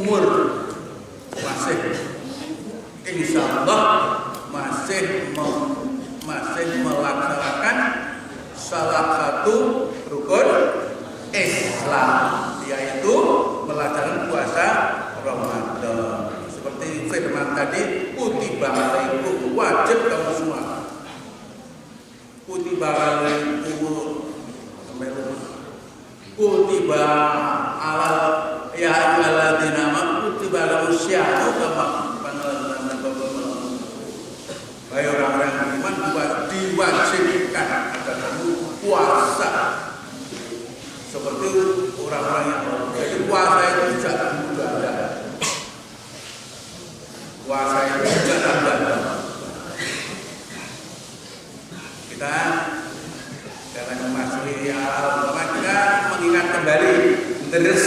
umur masih insya Allah masih melaksanakan salah satu rukun Islam, yaitu melaksanakan puasa Ramadan. Seperti firman tadi, kutiba alaikum, wajib kamu semua. Kutiba alaikum, kutiba alal ya ayyuhalladzina amanu kutiba alaikumus syiamu kama baik orang-orang yang beriman diwajibkan agar kamu puasa seperti orang-orang yang jadi puasa itu tidak mudah. Puasa itu tidak mudah. Kita jangan memasuki kita mengingat kembali terus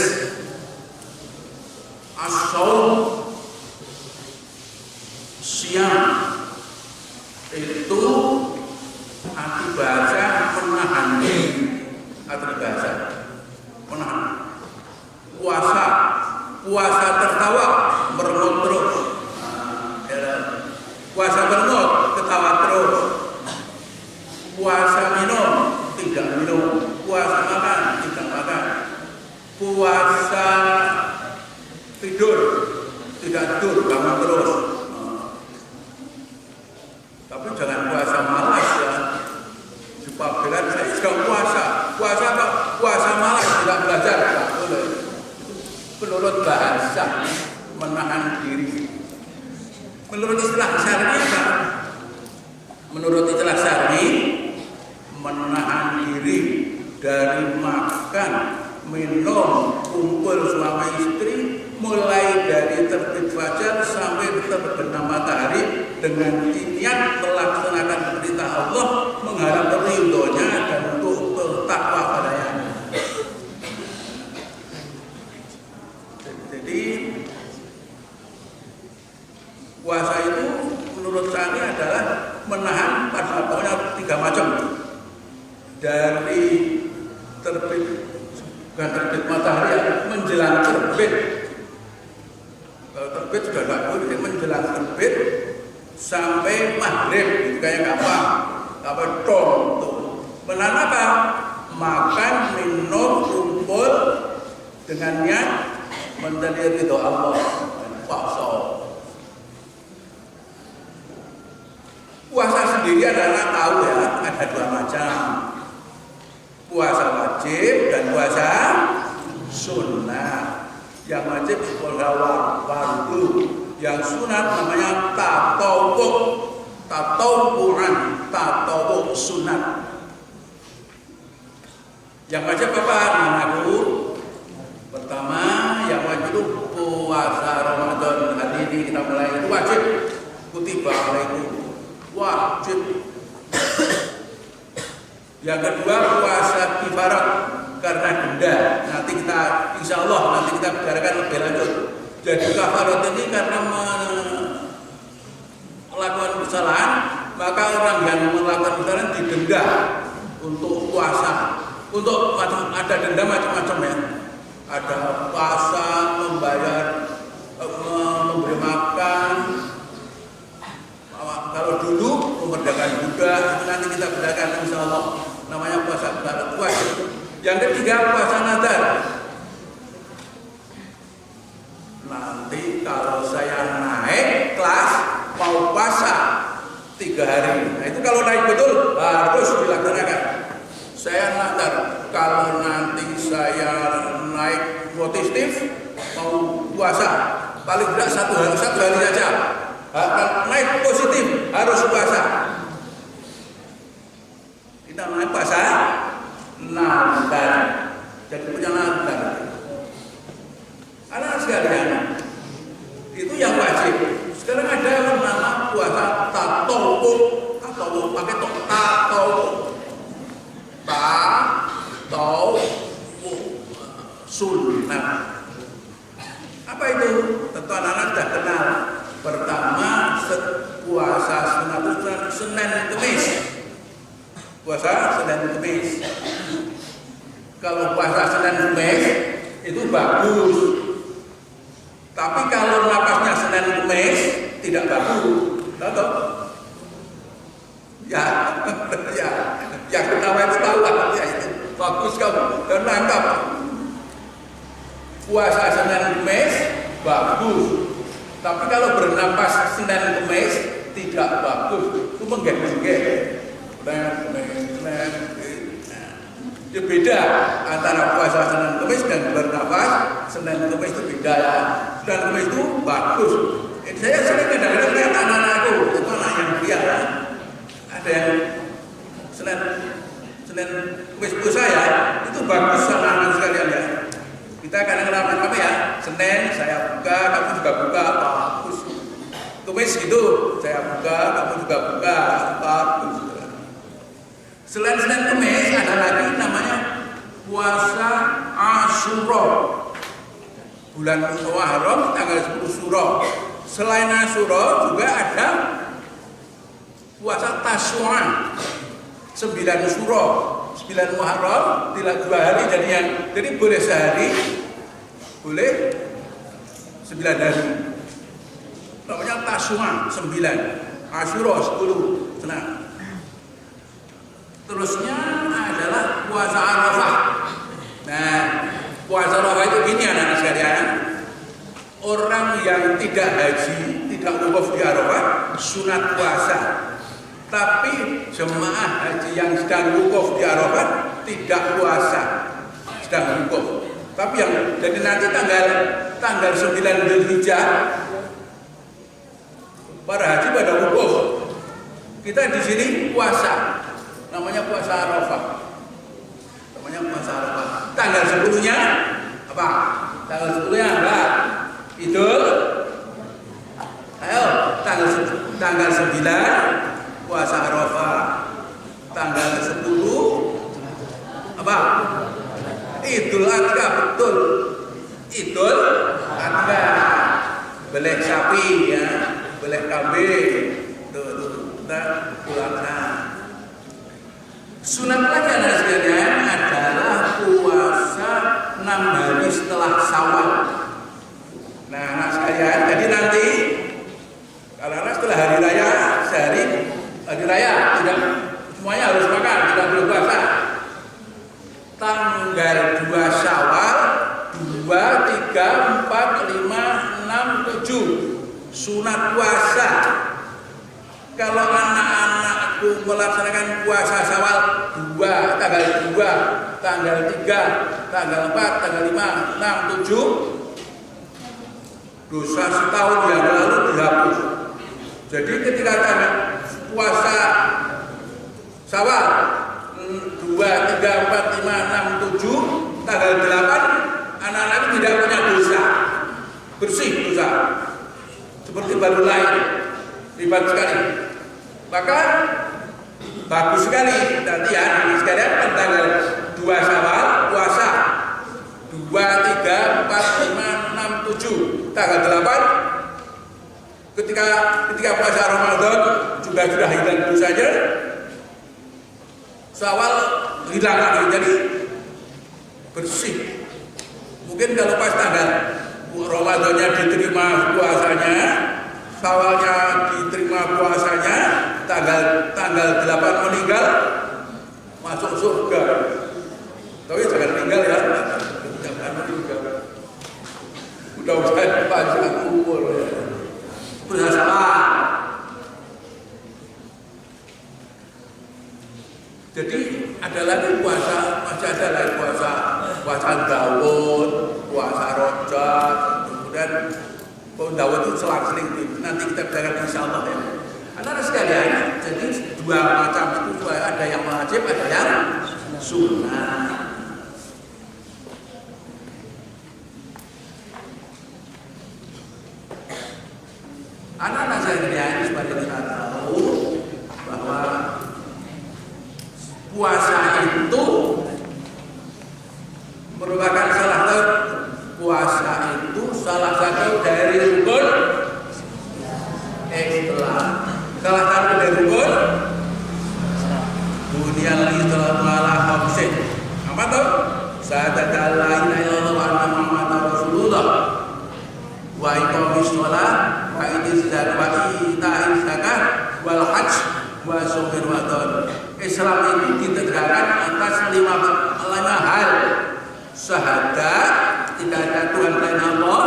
as-shaum siang itu arti bahasa menahan diri atau bahasa menahan puasa tertawa merengut terus puasa merengut ketawa terus puasa minum tidak minum puasa makan tidak makan puasa tidur tidak tidur bangun terus. Tapi jangan puasa malas ya. Dipabelan saya sedang puasa apa? Puasa malas tidak belajar, tak boleh. Menurut bahasa menahan diri. Menurut istilah syar'i apa? Menurut istilah syar'i menahan diri dari makan, minum, kumpul suami istri mulai dari terbit fajar sampai terbenam matahari dengan niat melaksanakan perintah Allah, mengharap ridhonya dan untuk bertakwa padanya. Jadi puasa itu menurut saya adalah menahan pada pokoknya 3 macam, dari terbit matahari menjelang terbit. Kalau terbit sudah tidak boleh, menjelang terbit sampai maghrib, gitu kayak apa dong tuh. Menahan apa? Makan, minum, kumpul dengan niat mencari ridho Allah dan puasa. Puasa sendiri adalah tahu ya, ada 2 macam. Puasa wajib dan puasa sunnah. Yang wajib adalah fardu, yang sunat namanya tatawu'an, sunat. Yang wajib apa? Namaku. Pertama, yang wajib itu puasa Ramadan. Hari ini kita mulai itu wajib. Kutiba alaikum, wajib. Yang kedua, puasa kifarat karena denda. Nanti kita insya Allah nanti kita bicarakan lebih lanjut. Jadi kafarat ini karena melakukan kesalahan, maka orang yang melakukan kesalahan didenda untuk puasa. Untuk ada denda macam-macam ya. Ada puasa, membayar, memberi makan. Kalau dulu memerdekakan budak, itu nanti kita bicarakan insya Allah. Namanya puasa kifarat wajib. Yang ketiga, puasa nazar. Nanti kalau saya naik kelas mau puasa 3 hari. Nah itu kalau naik betul harus dilaksanakan. Saya nazar kalau nanti saya naik positif mau puasa paling tidak 1 hari saja. Naik positif harus puasa. Kita naik puasa nazar, jadi punya nazar. Anak sekalian, itu yang wajib. Sekarang ada yang nama puasa tatawwu atau pakai tatawwu sunnah. Apa itu? Tentu anak-anak sudah kenal. Pertama, puasa sunnah itu Senin Kemis. Puasa Senin Kemis. Kalau puasa Senin Kemis itu bagus. Tapi kalau napasnya Senin Kemis tidak bagus. Tahu? Ya, ya, yang ketawa itu tahu lah ya itu. Bagus kamu dan nangkap. Puasa Senin Kemis bagus. Tapi kalau bernapas Senin Kemis tidak bagus. Itu menggek-menggek. Ya beda antara puasa Senin Kemis dan bernapas Senin Kemis itu beda ya. Senin Kemis itu bagus. Saya sering kadang-kadang lihat anak-anakku itu anak yang lihat ada yang Senin Kemis puasa ya itu bagus sama anak sekalian ya. Kita kadang-kadang apa ya Senin saya buka kamu juga buka bagus. Kemis gitu saya buka kamu juga buka bagus. Selain Senin Kemis ada lagi namanya puasa Asyura. Bulan Muharram tanggal 10 Syuro. Selain Asyura juga ada puasa Tasyu'a. 9 Syuro, 9 Muharram, tidak 2 hari jadi boleh sehari, boleh 9 hari. Namanya Tasyu'a 9, Asyura 10. Nah, terusnya adalah puasa Arafah. Nah, puasa Arafah itu gini anak-anak sekalian. Orang yang tidak haji, tidak wukuf di Arafah, sunat puasa. Tapi jemaah haji yang sedang wukuf di Arafah tidak puasa, sedang wukuf. Tapi yang jadi nanti tanggal 9 Dzulhijjah para haji pada wukuf. Kita di sini puasa. Namanya puasa Arafah. Namanya puasa Arafah. Tanggal 10-nya apa? Tanggal 10-nya apa? Idul. Ayo, tanggal 9 puasa Arafah. Tanggal 10 apa? Idul Adha, betul. Idul Adha. Beleh sapi ya, beleh kambing. Tuh, Idul Adha. Sunat lagi anak sekalian adalah puasa 6 hari setelah Syawal. Nah anak sekalian, jadi nanti karena setelah hari raya sehari hari raya tidak semuanya harus makan, tidak boleh puasa. Tanggal 2 Syawal 2, 3, 4, 5, 6, 7 sunat puasa. Kalau anak-anakku melaksanakan puasa Syawal 2, tanggal 2, tanggal 3, tanggal 4, tanggal 5, 6, 7 dosa setahun yang lalu dihapus. Jadi ketika tanggal puasa Syawal 2, 3, 4, 5, 6, 7 tanggal 8 anak-anak tidak punya dosa, bersih dosa seperti baru lahir, hebat sekali. Maka bagus sekali nanti ya sekalian tanggal 2 Syawal puasa 2, 3, 4, 5, 6, 7 tanggal 8 ketika puasa Ramadan juga sudah hilang dosanya. Syawal hilang lagi jadi bersih. Mungkin kalau pas tanggal Ramadannya diterima puasanya, Syawalnya diterima puasanya, tanggal 8 meninggal masuk surga. Tapi jangan meninggal ya, jangan meninggal. Mudah-mudahan panjang umur ya. Sudah salah. Jadi ada lagi puasa, masih ada lagi puasa Daud, puasa Rojab, kemudian Daud itu selang-seling nanti kita bicarakan insyaallah ya. Anak-anak sekalian, jadi dua macam itu ada yang wajib, ada yang sunnah. Anak-anak sekalian supaya kita tahu bahwa puasa itu merupakan salah satu dari rukun Islam. Salah satu dari rukun dunia Islam ala khamsin. Apa tuh? Syahadat la ilaha illallah wa anna Muhammadar Rasulullah wa wa iqamis shalah wa itiz zakat wal hajj wa shaumir ramadan. Islam itu ditegakkan atas lima hal. Syahadat, tidak ada Tuhan selain Allah,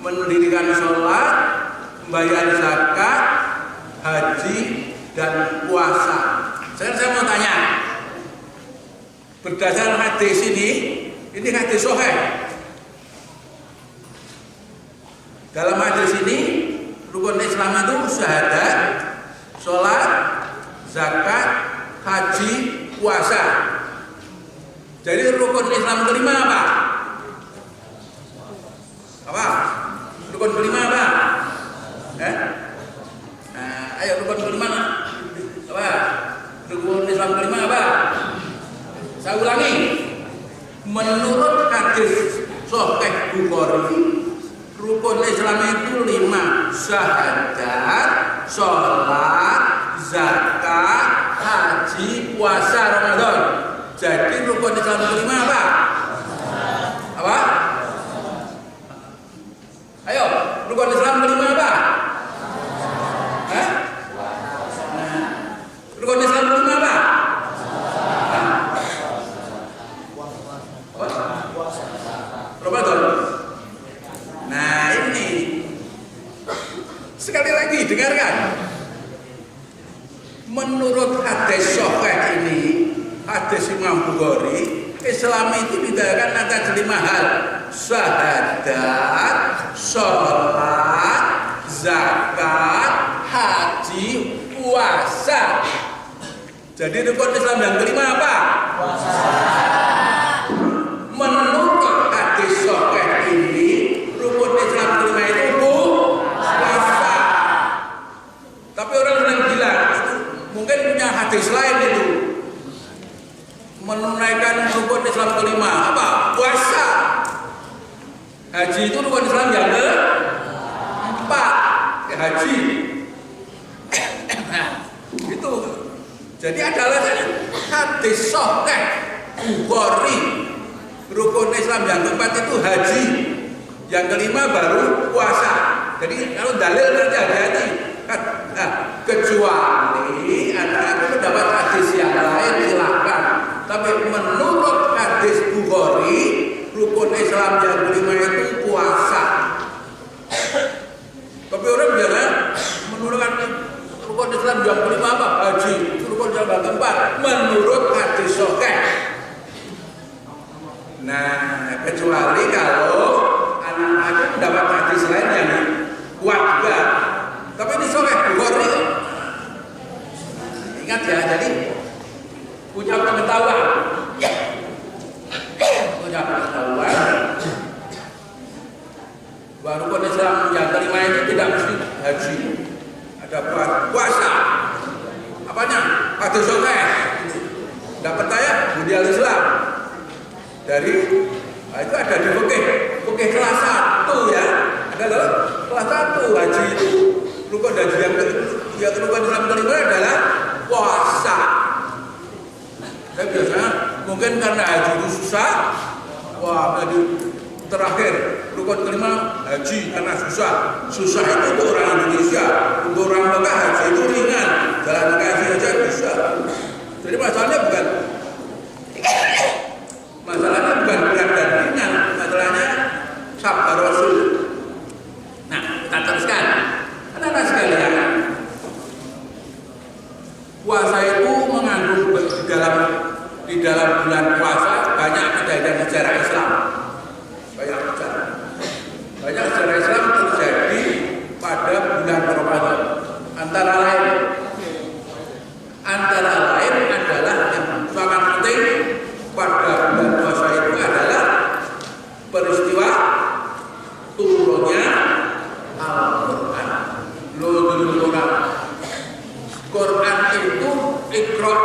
mendirikan sholat, membayar zakat, haji, dan puasa. Saya mau tanya, berdasarkan hadis ini hadis sahih. Dalam hadis ini rukun Islam itu syahadat, sholat, zakat, haji, puasa. Jadi rukun Islam kelima apa? Apa? Rukun kelima apa? Ayo rukun kelima apa? Rukun Islam kelima apa? Saya ulangi. Menurut hadis Sahih Bukhari, rukun Islam itu 5: syahadat, sholat, zakat, haji, puasa Ramadan. Jadi rukun Islam kelima apa? Apa? Ayo, rukun Islam kelima apa? Rukun Islam kelima apa? Ramadan. Nah ini sekali lagi dengarkan. Menurut hadis sahih ini, hadis Imam Bukhari, Islam itu didasarkan atas 5 hal: syahadat, sholat, zakat, haji, puasa. Jadi rukun Islam yang kelima apa? Puasa. Menurut hadis sahih ini, rukun Islam kelima itu puasa. Tapi orang yang bilang mungkin punya hadis lain itu menunaikan rukun Islam kelima apa? Puasa. Haji itu rukun Islam yang keempat. Haji. Itu. Jadi ada alasannya. Hadis sahih Bukhari, rukun Islam yang keempat itu haji, yang kelima baru puasa. Jadi kalau dalil berarti hati-hati. Kecuali ada mendapat hadis yang lain silakan. Tapi menurut hadis Bukhari, rukun Islam yang kelima itu puasa. Tapi orang bilang menurut rukun Islam yang kelima apa? Haji. Rukun Islam yang keempat menurut hadis sahih. Nah, kecuali kalau anak-anak mendapat hadis lain yang kuat juga. Tapi ini sahih Bukhari. Ingat ya, jadi punya pengetahuan. Punya pengetahuan. Bahwa rukun Islam yang kelima ini tidak mesti haji. Ada puasa. Apanya? Hadis sahih. Dapat saya budaya Islam. Dari itu ada di fikih kelas 1 ya. Ada loh kelas 1 haji itu. Rukun haji yang rukun Islam kelima adalah puasa. Saya biasanya mungkin karena haji itu susah. Wah, jadi terakhir rukun kelima haji karena susah. Susah itu untuk orang Indonesia. Untuk orang Mekah haji itu ringan. Jalan kaki aja bisa. Jadi masalahnya bukan berat dan ringan, masalahnya sabar Rasul. Nah, kita teruskan. Anak-anak sekalian, puasa itu mengandung di dalam bulan puasa banyak kejadian sejarah Islam. Banyak sejarah Islam terjadi pada bulan Ramadan. Antara lain adalah yang sangat penting pada bulan puasa itu adalah peristiwa turunnya Al-Quran. Quran itu Iqra,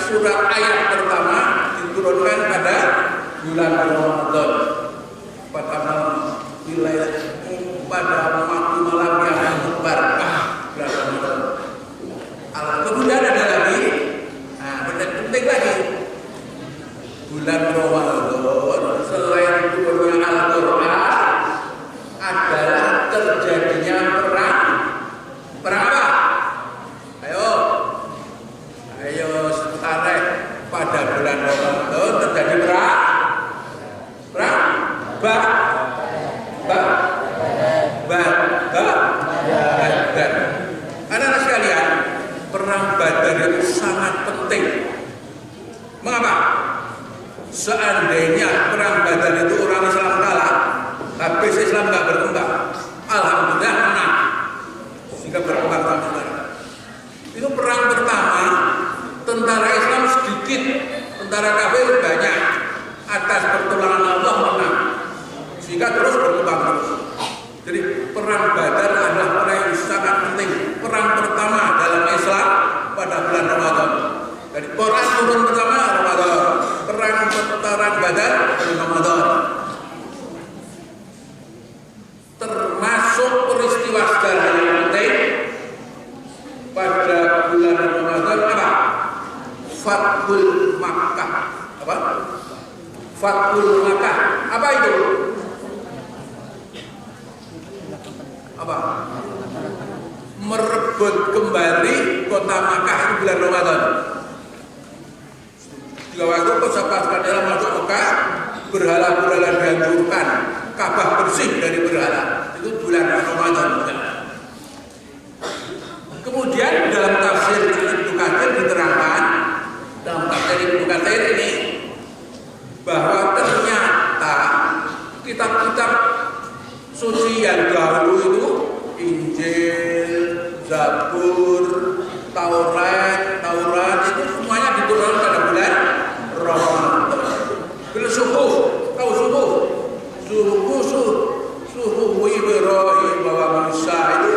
surat ayat pertama diturunkan pada ba ba ba ba Badar. Anak-anak sekalian, perang Badar itu sangat penting. Mengapa? Seandainya perang Badar itu orang Islam kalah, habis Islam nggak berkembang, alhamdulillah menang, sehingga berkembang sampai. Itu perang pertama, tentara Islam sedikit, tentara kafir banyak, atas pertolongan Allah menang, sehingga terus berkembang terus. Jadi perang Badar adalah perang yang sangat penting, perang pertama dalam Islam pada bulan Ramadan. Jadi Quran turun pertama Ramadan, perang Badar bulan Ramadan. Termasuk peristiwa sejarah yang penting pada bulan Ramadan apa? Fathul Makkah. Apa? Fathul Makkah. Apa itu? Apa? Merebut kembali kota Makkah di bulan Ramadan. Jika waktu pasukan dalam masuk Mekah, berhala-berhala dihancurkan, Ka'bah bersih dari berhala. Itu bulan Ramadan. Kemudian dalam tafsir Ibnu Katsir diterangkan, dalam tafsir Ibnu Katsir ini, bahwa ternyata kitab-kitab suci yang dahulu itu Injil, Zabur, Taurat itu semuanya diturunkan pada bulan Ramadan. Bila subuh, tahu subuh Ibrahim bahwa Musa itu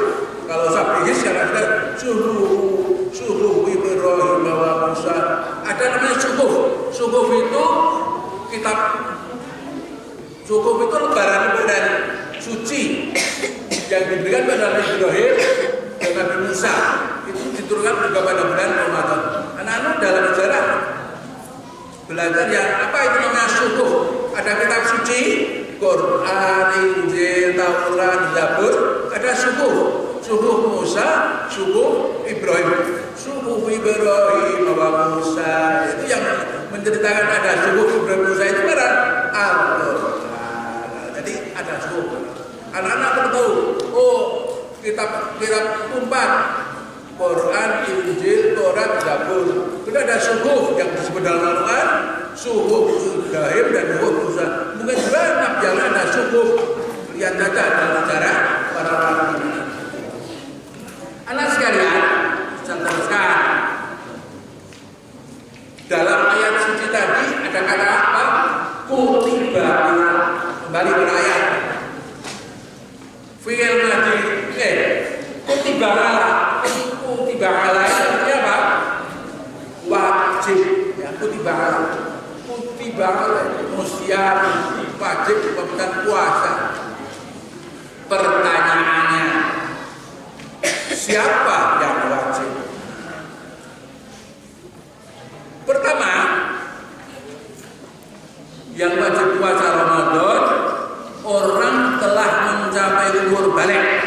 kalau sabihis ya ada subuh Ibrahim bahwa Musa, ada namanya subuh itu kitab subuh itu lebaran suci yang diberikan pada Nabi Ibrahim dan Nabi Musa, itu diturunkan juga pada bulan Ramadan. Anak-anak dalam sejarah belajar yang apa itu namanya subuh. Ada kitab suci, Quran, Injil, Taurat, Zabur, ada subuh Musa, subuh Ibrahim bahwa Musa, itu yang menceritakan ada subuh Ibrahim Musa itu pada Al-Quran. Jadi ada subuh. Anak-anak perlu tahu, oh kitab 4, Quran, Injil, Taurat, Zabur. Kemudian ada subuh yang disebut dalam Al-Quran, subuh Ibrahim dan subuh Musa. Mungkin juga jangan ada subuh. Lihat saja dalam sejarah para nabi. Anak sekalian, saya teruskan. Dalam ayat suci tadi ada kata apa? Kutiba. Kembali ke ayat. Fi'il madhi. Kutiba ala itu artinya apa? Wajib. Ya, kutiba ala musyar, wajib bukan puasa. Pertanyaannya, siapa yang wajib? Pertama, yang wajib puasa Ramadan orang telah mencapai umur balik.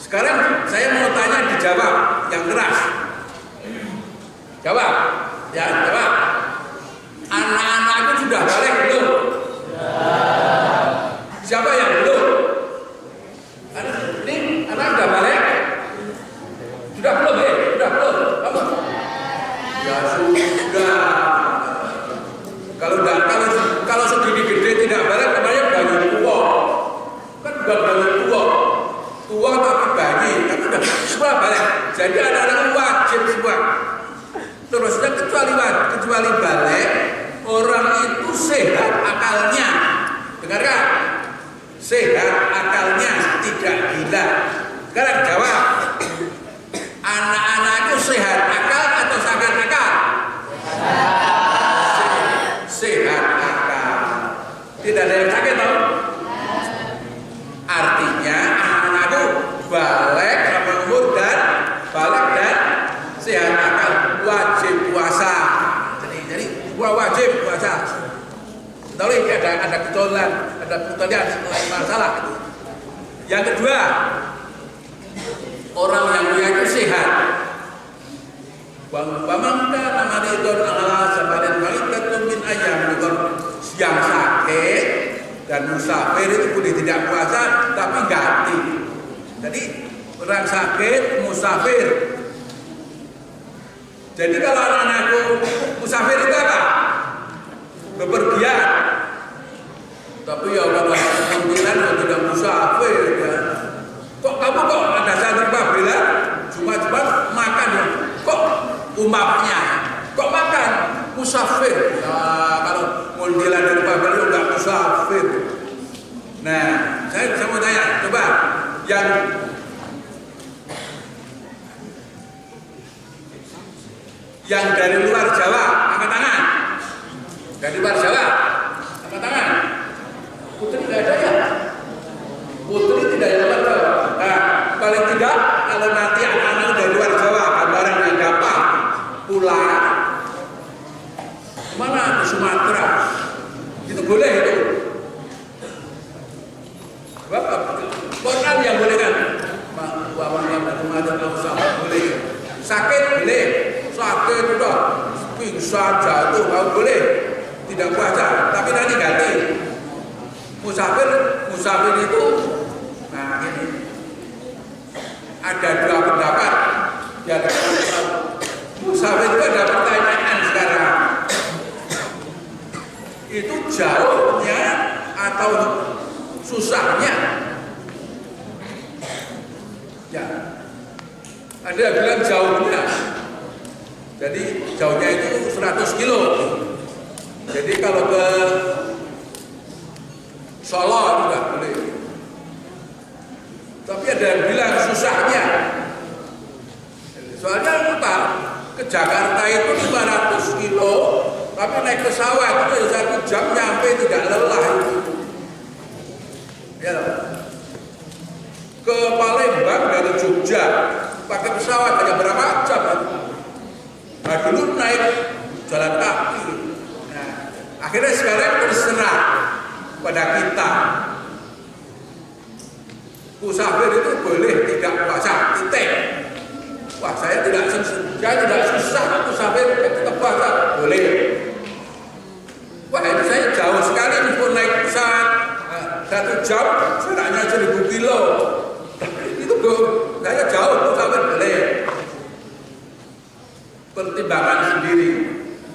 Sekarang saya mau tanya, dijawab yang keras. Jawab. Anak-anakku sudah balik belum? Siapa yang belum? Ini anak sudah balik? Sudah belum? Sudah belum? Kamu? Ya sudah. Kalau segini gede tidak balik, namanya bayi tua. Kan bukan bayi tua tapi bayi, tapi sudah semua balik. Jadi anak-anak wajib semua. Terusnya kecuali balik, orang itu sehat akalnya. Dengarkan, sehat akalnya, tidak gila. Sekarang jawab, anak-anak itu sehat akal atau sakit akal? Sehat akal. Tidak ada yang sakit tau? Artinya anak-anak itu balik sama umur dan sehat akal, wajib puasa. Jadi wajib puasa. Tahu ini ada kecolongan, ada pertanyaan lain masalah itu. Yang kedua, orang yang punya itu sehat. Bangka namanya itu Allah yang sakit dan musafir itu boleh tidak puasa tapi ganti. Jadi orang sakit, musafir. Jadi kalau anak-anakku musafir itu apa? Bepergian. Tapi ya kalau kemungkinan tidak musafir ya. Kok kamu kok ada santri Pak bilang Jumat-Jumat makan ya? Kok umpamanya? Kok makan? Musafir. Nah, kalau mundilan dari Pak bilang enggak musafir. Nah, saya mau tanya, coba yang dari luar Jawa angkat tangan. Dari luar Jawa angkat tangan. Putri tidak ada ya? Putri tidak ada luar Jawa. Nah, paling tidak kalau nanti anak-anak dari luar Jawa gambaran yang gampang pulang kemana? Ke Sumatera. Itu boleh itu. Bapak, Quran yang boleh kan? Boleh. Sakit boleh. Sakit udah pingsan jatuh kalau boleh tidak puasa tapi nanti ganti. Musafir itu nah ini ada dua pendapat ya. Musafir itu ada pertanyaan sekarang itu jauhnya atau susahnya ya. Ada yang bilang jauhnya. Jadi jauhnya itu 100 kilo. Jadi kalau ke Solo juga boleh. Tapi ada yang bilang susahnya. Soalnya apa? Ke Jakarta itu 500 kilo, tapi naik pesawat itu 1 jam nyampe tidak lelah itu. Ya. Ke Palembang dari Jogja pakai pesawat hanya berapa jam? Nah dulu naik jalan kaki. Nah, akhirnya sekarang terserah pada kita. Musafir itu boleh tidak puasa, titik. Wah saya tidak susah musafir tetap puasa, boleh. Wah ini saya jauh sekali meskipun naik pesawat 1 jam, jaraknya 1000 kilo. Itu saya jauh musafir boleh. Pertimbangan sendiri.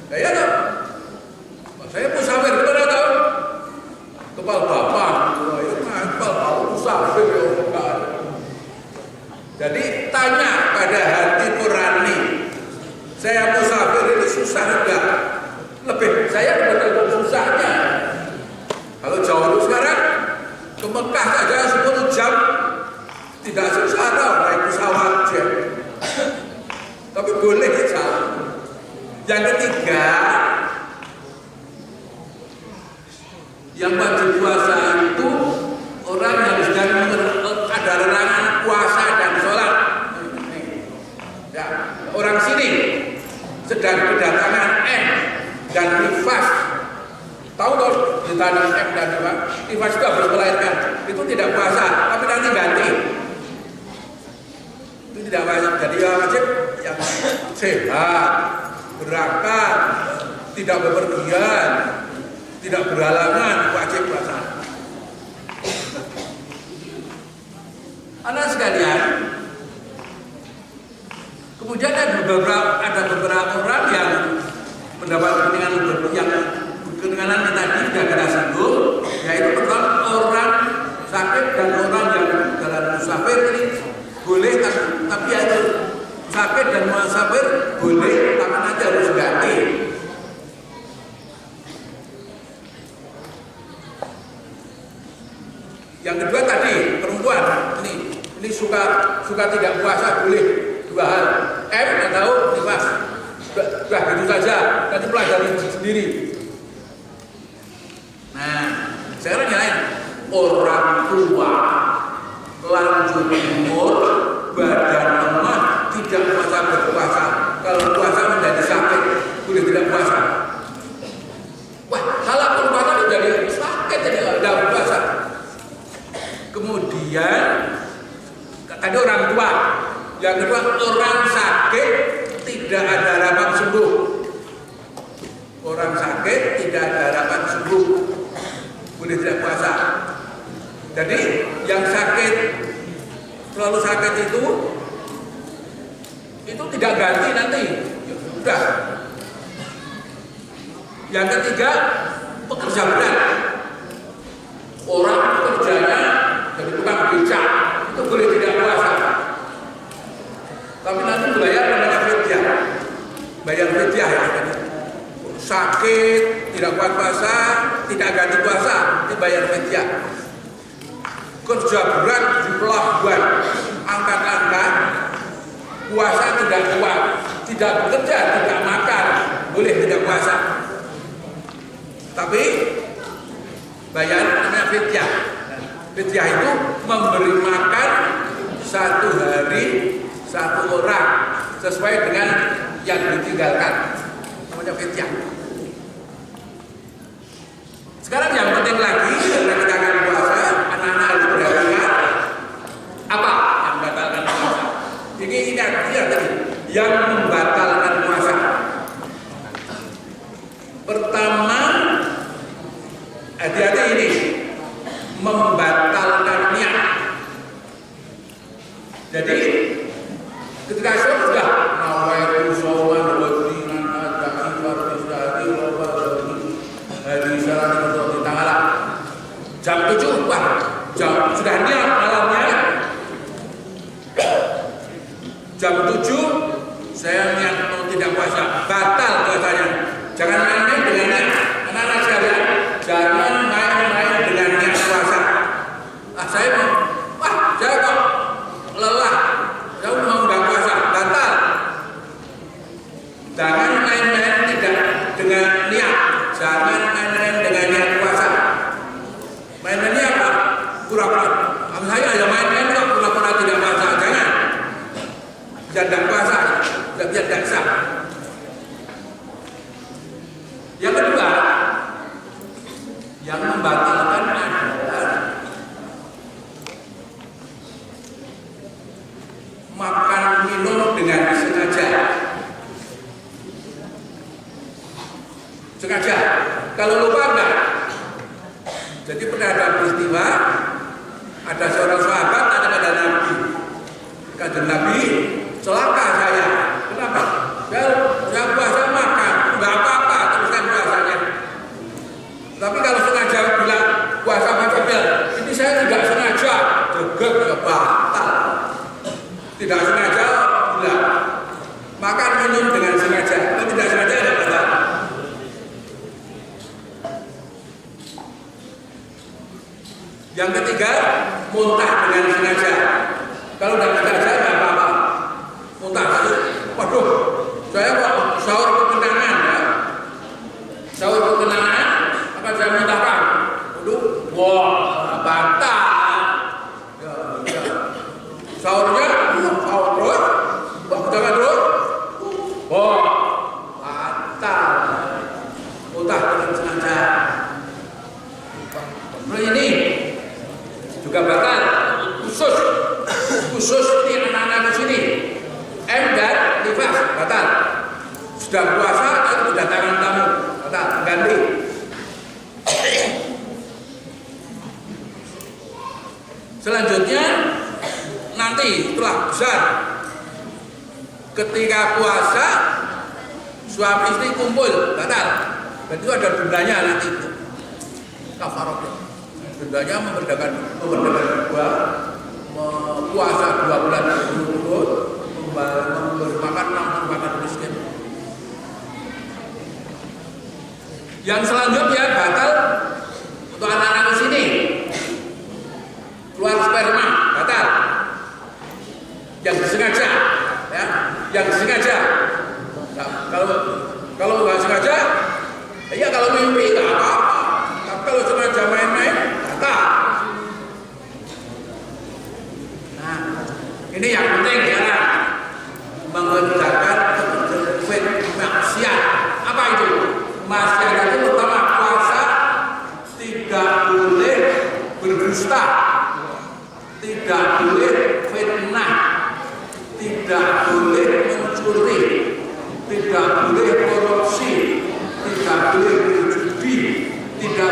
Saya tahu. Saya musafir kemana tahu? Kepal bapak. Itu kepal bapak musafir ya. Jadi tanya pada hati nurani. Saya musafir ini susah enggak? Lebih saya betul-betul susahnya. Kalau jauh itu sekarang ke Mekah saja 10 jam tidak susah tau naik pesawat jet. Tapi boleh jauh. Yang ketiga, yang wajib puasa itu orang yang sedang ada larangan puasa dan sholat. Ya, orang sini sedang kedatangan M dan nifas. Tahu dong ditanya M dan nifas itu harus melahirkan. Itu tidak puasa, tapi nanti ganti. Itu tidak wajib. Jadi wajib yang sehat, berangkat, tidak bepergian, tidak berhalangan, wajib puasa. Anak sekalian, kemudian ada beberapa orang yang mendapat keninganan tadi sudah kita singgung, yaitu orang sakit dan orang yang dalam musafir ini boleh, tapi itu sakit dan musafir boleh, tapi nanti harus ganti. Yang kedua tadi perempuan ini suka tidak puasa boleh, 2 hal. M nggak tahu nifas, sudah gitu saja. Nanti pelajari sendiri. Nah, sekarang yang lain orang tua lanjut umur badan lemah tidak puasa berpuasa. Kalau puasa menjadi sakit boleh tidak puasa. Wah, kalau puasa menjadi sakit jadi tidak puasa. Kemudian tadi orang tua, yang kedua orang sakit tidak ada harapan sembuh. Orang sakit tidak ada harapan sembuh. sibuk, boleh tidak puasa. Jadi yang sakit, terlalu sakit itu tidak ganti nanti. Ya sudah. Yang ketiga, pekerja berat. Orang kerjanya jadi tukang becak, itu boleh tidak puasa. Tapi nanti bayar namanya fidyah. Bayar fidyah ya. Sakit, tidak kuat puasa, tidak ganti puasa, dibayar fidyah. Kerja berat di pelabuhan, angkat-angkat, puasa tidak kuat, tidak bekerja, tidak makan, boleh tidak puasa. Tapi bayar namanya fidyah. Fidyah itu memberi makan 1 hari 1 orang sesuai dengan yang ditinggalkan, namanya fidyah. Sekarang yang penting lagi karena kita akan puasa, anak-anak harus perhatikan apa yang membatalkan puasa. Ini artinya tadi yang membatalkan puasa. Pertama, hati-hati ini membatalkan niat. Jadi ketika sudah nawaitu shauman wa dinan ata'i wa bistadi wa ba'dhi hari salati wa ta'ala jam 7 sudah niat malamnya jam 7 saya niat mau tidak puasa, batal puasanya. Jangan main-main dengan niat. Anak-anak sekalian, jangan main-main dengan niat puasa. Saya kok lelah, saya mau nggak puasa, batal. Jangan main-main tidak dengan niat. Jangan main-main dengan niat puasa. Main-mainnya apa? Pura-pura. Saya hanya main-main kok pura-pura tidak puasa. Jangan. Tidak puasa, tidak sah. Yang kedua, yang membatalkan adalah makan minum dengan sengaja. Sengaja. Kalau lupa enggak? Jadi pernah ada peristiwa, ada seorang sahabat ada pada Nabi. Kanjeng Nabi, celaka saya. Kenapa? Saya puasa makan, enggak apa-apa, teruskan puasanya. Tapi kalau sengaja bilang puasa macam ini saya tidak sengaja, jegek ya batal. Tidak sengaja bilang makan minum dengan sengaja, kalau tidak sengaja ya batal. Yang ketiga, muntah dengan sengaja. Kalau tidak sengaja tidak apa-apa. Muntah, waduh, saya kok sahur kekenangan ya. Sahur kekenangan, akan saya muntahkan. Waduh, wah, batal. Ya. Sahurnya, sahur terus, jangan terus. Wah, batal. Muntah dengan sengaja. Nah ini juga batal. Khusus di anak-anak di sini. M dan nifas batal. Sudah puasa atau kedatangan tamu batal, ganti. Selanjutnya nanti setelah besar, ketika puasa suami istri kumpul batal. Dan itu ada dendanya nanti itu. Kafarah. Dendanya memerdekakan dua, puasa 2 bulan berturut-turut, memberi makan 60 makan miskin. Yang selanjutnya batal untuk anak-anak di sini, keluar sperma batal. Yang disengaja, ya, yang disengaja. Nah, kalau nggak sengaja, ya kalau mimpi nggak apa-apa. Tapi kalau sengaja main-main, batal. Ini yang penting ya, mengerjakan maksiat. Apa itu? Maksiat itu pertama puasa tidak boleh berdusta, tidak boleh fitnah, tidak boleh mencuri, tidak boleh korupsi, tidak boleh berjudi, tidak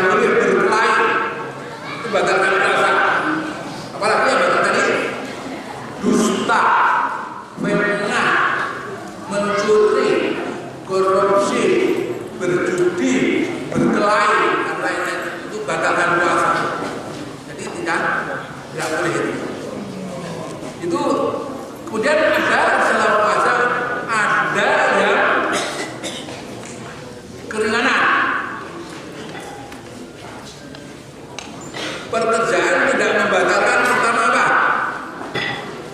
berjudi, berkelahi, dan lain-lain itu batalkan puasa. Jadi tidak boleh itu. Itu kemudian ada selama puasa ada yang keringanan. Pekerjaan tidak membatalkan pertama apa?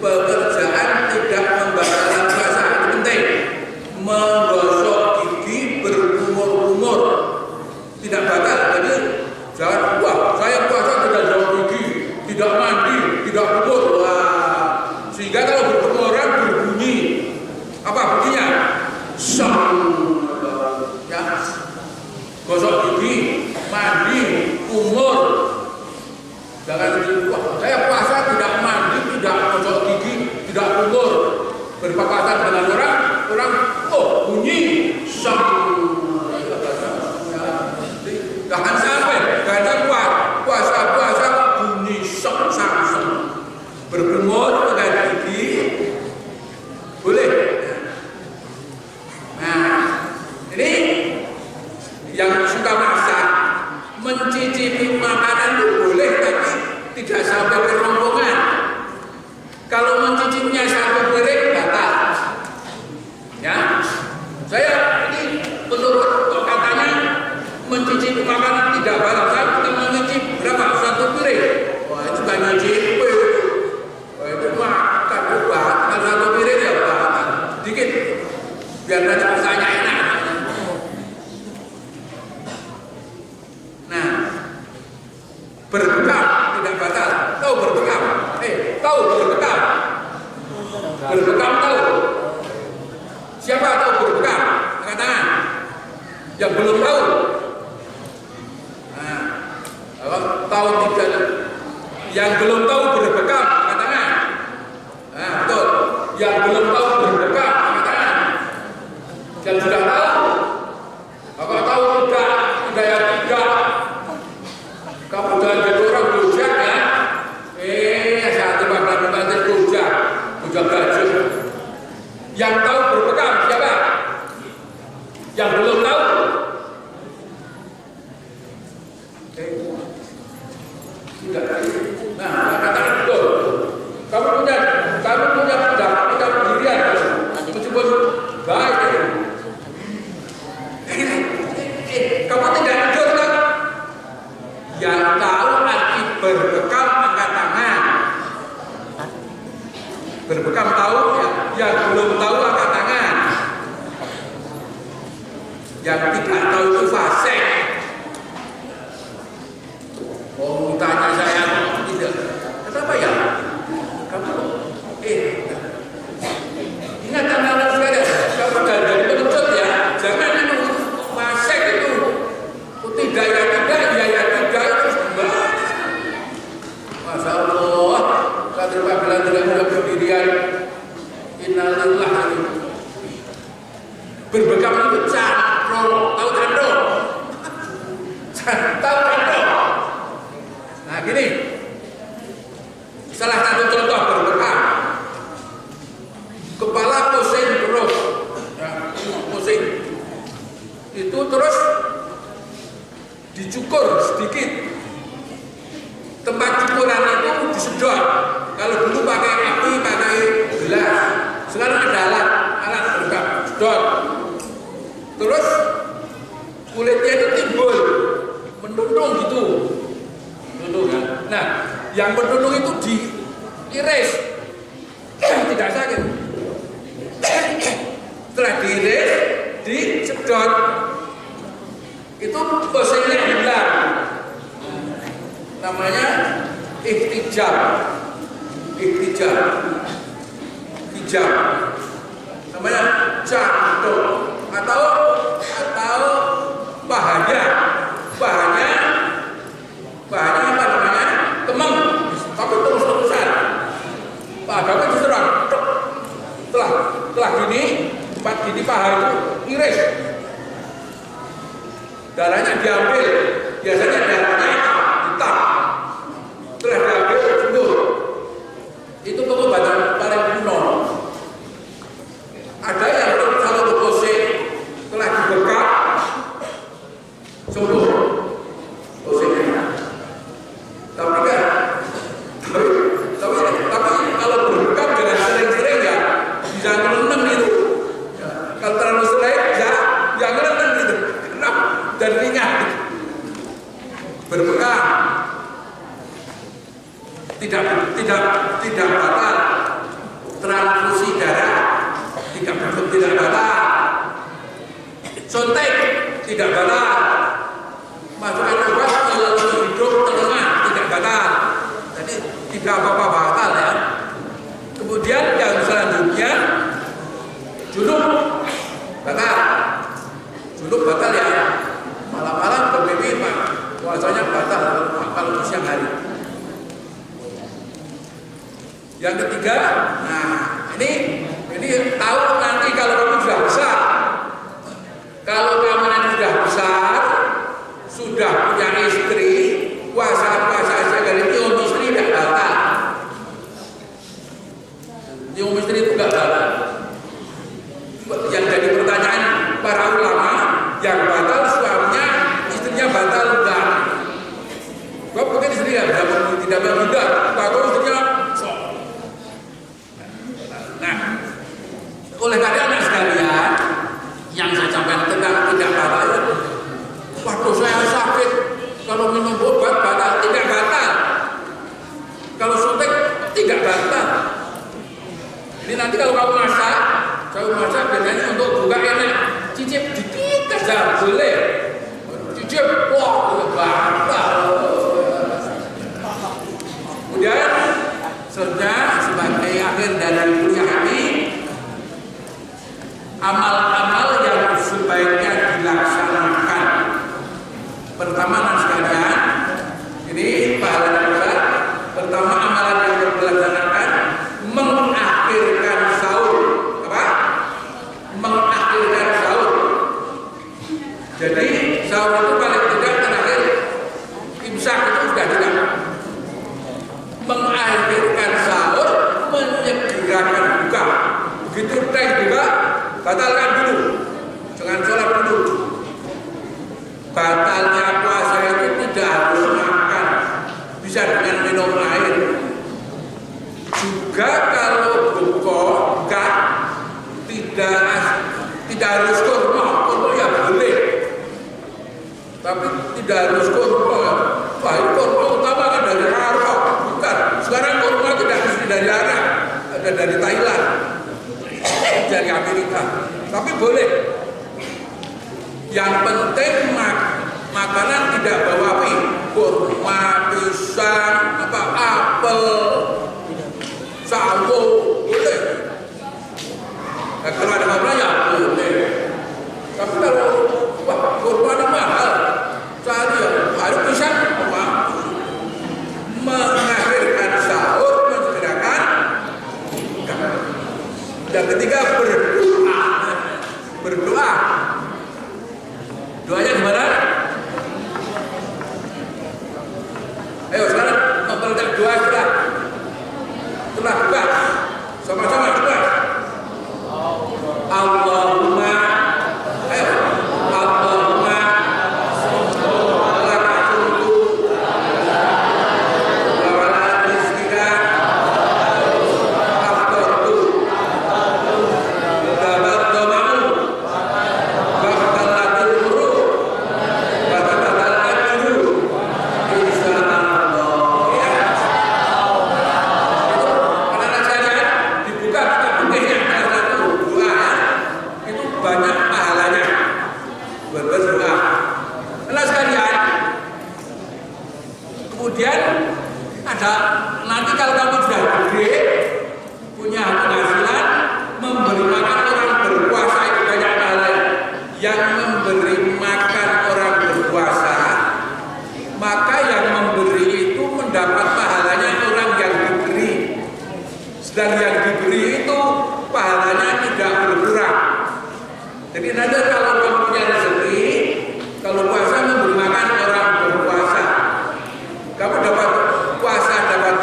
Pekerjaan tidak membatalkan puasa, itu penting. Menggosok gigi berkumur-kumur tidak batal. Jadi jangan wah saya puasa tidak gosok gigi, tidak mandi, tidak kumur. Wah, sehingga kalau berkumuran berbunyi apa bunyinya? Sang ya. Gosok gigi, mandi, kumur. Jangan wah saya puasa tidak mandi, tidak gosok gigi, tidak kumur. Berpapasan dengan orang bunyi sang. Jangan sampai puasa bunyi sang berkumur dengan gigi boleh. Nah ini yang suka masak mencicipi makanan itu boleh, tapi tidak sampai ke rombongan. Kalau mencicipnya satu piring batal. Ya, saya ini menurut katanya mencicipi makanan tidak batal. Saya kita mencicip berapa? Satu piring. Wah itu kan mencicipi. Wah itu makan obat. Kalau satu piring ya batal. Dikit. Biar nanti rasanya enak. Nah, berbekam tidak batal. Tahu berbekam? Tahu berbekam? Berbekam tahu? Siapa tahu berbekam? Angkat tangan. Yang belum tahu? Nah, kalau tahu tidak, yang belum tahu berbekam, angkat tangan. Nah, betul. Yang belum tahu berbekam, angkat tangan. Yang sudah tahu? Kalau tahu tidak ya tidak. Kamu jangan jadi orang bujak ya. Saat itu bakal bujak gajah. Yang tahu berbekam siapa? Yang belum tahu? Tidak. Nah, katakan betul. Kamu punya pendirian, meskipun baik. Kamu tidak tidur kan? Yang tahu arti berbekam angkat tangan. Berbekam tahu ya. Yang belum tahu angkat tangan. Yang tidak tahu itu fasik. Oh tanya saya tidak. Kenapa ya? Kamu ingat anak-anak sekalian. Kamu dari penuntut ya. Jangan itu fasik itu. Tidak ya tidak, ya tidak itu semua. Masya Allah, kader panggilan tidak mudah berdirian. Innalillah. Berbekam itu cantro, tahu cantro? Tahu cantro? Nah gini, salah satu contoh berbekam. Kepala pusing terus, ya, pusing. Itu terus dicukur sedikit. Tempat cukuran itu disedot. Kalau dulu pakai api, pakai gelas. Sekarang ada alat berbekam, sedot. Terus kulitnya itu timbul, mendundung gitu. Mendundung ya. Nah, yang mendundung itu diiris. Tidak sakit. Setelah diiris, disedot. Itu pusingnya hilang. Namanya ihtijab. Hijab. Namanya cantum atau bahannya apa namanya? Kemeng. Tapi terus-terusan. Padahal itu serang. Setelah gini paha itu iris. Darahnya diambil, biasanya darahnya hitam. Setelah diambil, sembuh. Itu pengobatan paling kuno. Ada yang kalau berkosek, setelah dibekap, sembuh positifnya. Tapi kan, tapi kalau berbuka dengan sering-sering ya bisa ngelenteng gitu. Ya, kalau terlalu sering ya ngelenteng gitu. Kenapa? Dan ringan. Berbuka tidak batal. Transfusi darah tidak batal. Suntik tidak batal. Masukkan obat melalui hidung telinga tidak batal. Jadi tidak apa-apa batal ya. Kemudian yang selanjutnya junub batal. Junub batal ya. Malam-malam bermimpi puasanya batal kalau siang hari. Yang ketiga, nah ini tahu nanti kalau kamu sudah besar. Kalau kamu nanti sudah besar, sudah punya istri, puasa saja dari nyium istri tidak batal. Nyium istri itu tidak batal. Yang jadi pertanyaan para ulama, yang batal suaminya, istrinya batal enggak? Kok mungkin istrinya tidak berbudak, kalau istrinya sok. Nah, oleh karena anak sekalian, yang saya sampaikan tentang tidak batal, waktu saya sakit, kalau minum obat batal, tidak batal. Kalau suntik tidak batal. Jadi nanti kalau kamu masak, biasanya untuk buka enak, cicip dikit aja boleh. Cicip, wah, batal. Kemudian sebagai akhir dari kuliah ini, amal-amal yang sebaiknya dilaksanakan. Pertama anak sekalian, ini pahala besar. Pertama amalan yang dilaksanakan mengakhirkan sahur. Apa? Mengakhirkan sahur. Jadi sahur itu paling tidak terakhir imsak itu sudah tidak. Mengakhirkan sahur, menyegerakan buka. Begitu teh juga batalkan dulu, jangan sholat dulu. Batalnya puasa itu tidak harus makan, bisa dengan minum air. Juga kalau buka tidak harus kurma ya boleh, tapi tidak harus kurma. Wah, kurma utama kan dari Arab, bukan. Sekarang kurma tidak mesti dari Arab, ada dari Thailand, dari Amerika, tapi boleh. Yang penting makanan tidak bawa api, kurma, pisang, apel, sawo, boleh. Nah, kalau ada apa ya boleh. Tapi kalau kurma ini mahal, harus pisang, mengakhirkan sahur, mensegerakan. Yang ketiga berdoa. Doanya gimana? Ayo sekarang memperoleh doa setelah buka. Sama-sama doa. Allahumma, ayo Allahumma lakasumtu wa wala rizqika aftartu dabat doma'u baktalatil huru baktalatil ajru insyaallah. Ya, itu anak-anak sekalian, dibuka kita pentingnya ada satu doa itu banyak pahalanya berdoa. Anak sekalian, kemudian ada nanti kalau kamu sudah gede punya penghasilan, memberi makan orang berpuasa itu banyak pahalanya. Yang memberi makan orang berpuasa, maka yang memberi itu mendapat pahalanya orang yang diberi. Sedang yang diberi itu pahalanya tidak berkurang. Jadi nanti kalau kamu punya rezeki, kalau puasa memberi makan orang berpuasa, kamu dapat puasa, dapat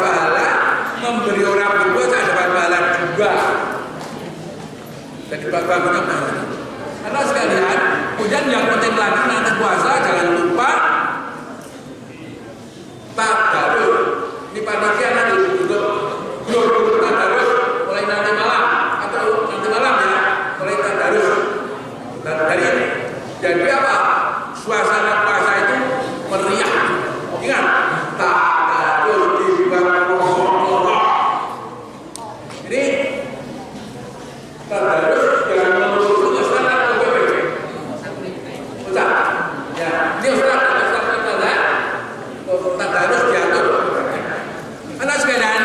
darurat tak harus diatur. Anak sekalian,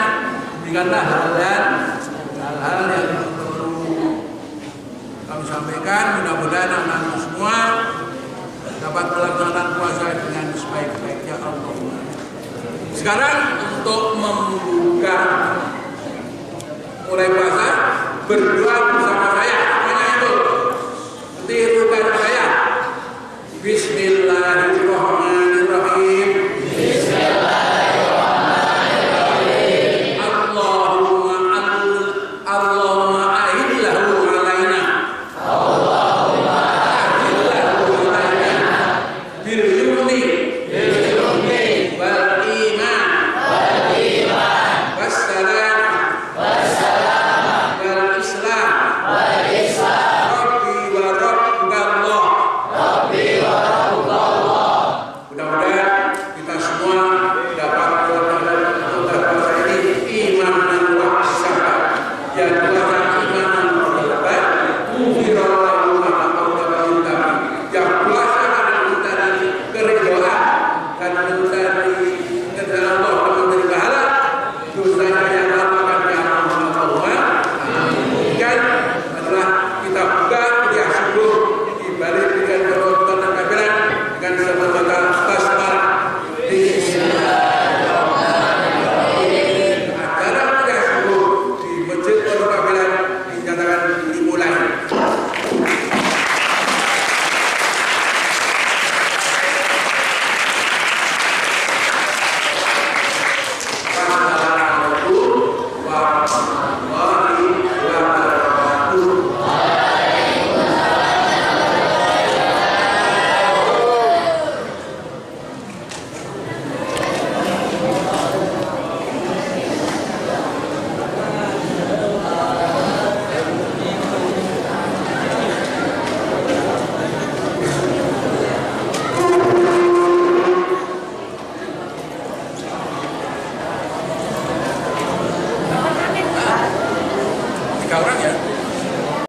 berikanlah hal-hal yang perlu kami sampaikan. Mudah-mudahan anak-anak semua dapat melaksanakan puasa dengan sebaik-baiknya Allah. Sekarang untuk membuka mulai puasa, berdoa bersama saya semuanya itu. Tirukan saya. Bismillahirrahmanirrahim.